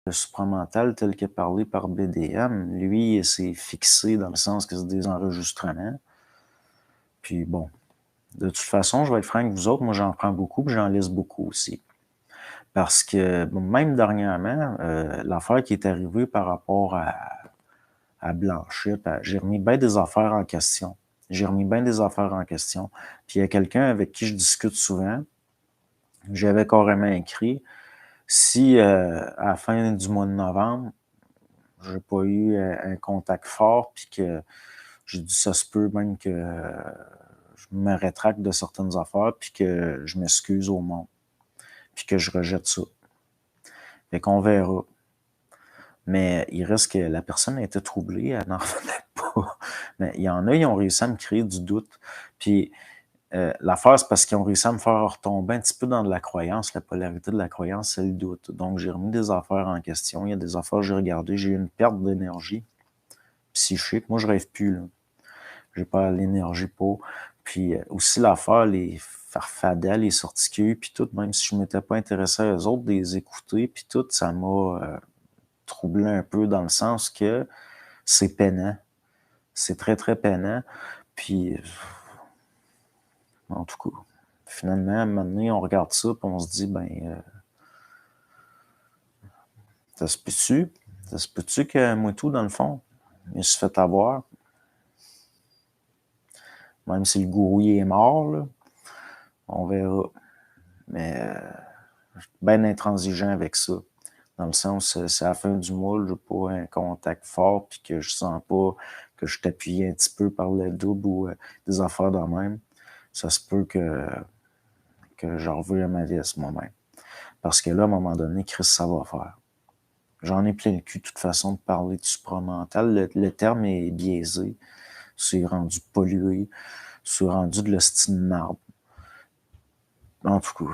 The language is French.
Le supramental tel que parlé par BDM, lui, c'est fixé dans le sens que c'est des enregistrements. Puis bon, de toute façon, je vais être franc avec vous autres, moi j'en prends beaucoup, puis j'en laisse beaucoup aussi. Parce que bon, même dernièrement, l'affaire qui est arrivée par rapport à Blanchette, j'ai remis bien des affaires en question. J'ai remis bien des affaires en question. Puis il y a quelqu'un avec qui je discute souvent, j'avais carrément écrit, si à la fin du mois de novembre, j'ai pas eu un contact fort, puis que j'ai dit ça se peut même que je me rétracte de certaines affaires, puis que je m'excuse au monde, puis que je rejette ça. Fait qu'on verra. Mais il reste que la personne a été troublée, elle n'en revenait pas. Mais il y en a, ils ont réussi à me créer du doute. Puis l'affaire, c'est parce qu'ils ont réussi à me faire retomber un petit peu dans de la croyance. La polarité de la croyance, c'est le doute. Donc, j'ai remis des affaires en question. Il y a des affaires que j'ai regardées. J'ai eu une perte d'énergie psychique. Moi, je rêve plus, là. J'ai pas l'énergie pour. Puis aussi l'affaire, les farfadets, les sorties qu'il y a eu, puis tout, même si je m'étais pas intéressé à eux autres, de les écouter, puis tout, ça m'a troublé un peu dans le sens que c'est peinant. C'est très, très peinant. Puis, en tout cas, finalement, à un moment donné, on regarde ça, puis on se dit, ça se peut-tu? Ça se peut-tu que moi tout, dans le fond, je me suis fait avoir? Même si le gourou est mort, là, on verra. Mais je suis bien intransigeant avec ça. Dans le sens, c'est à la fin du mois, j'ai pas un contact fort, puis que je sens pas que je t'appuie un petit peu par le double ou des affaires de même. Ça se peut que j'en revoie à ma vie à ce moment. Parce que là, à un moment donné, Chris, ça va faire. J'en ai plein le cul, de toute façon, de parler de supramental. Le terme est biaisé. C'est rendu pollué. C'est rendu de l'hostie de marbre. En tout cas,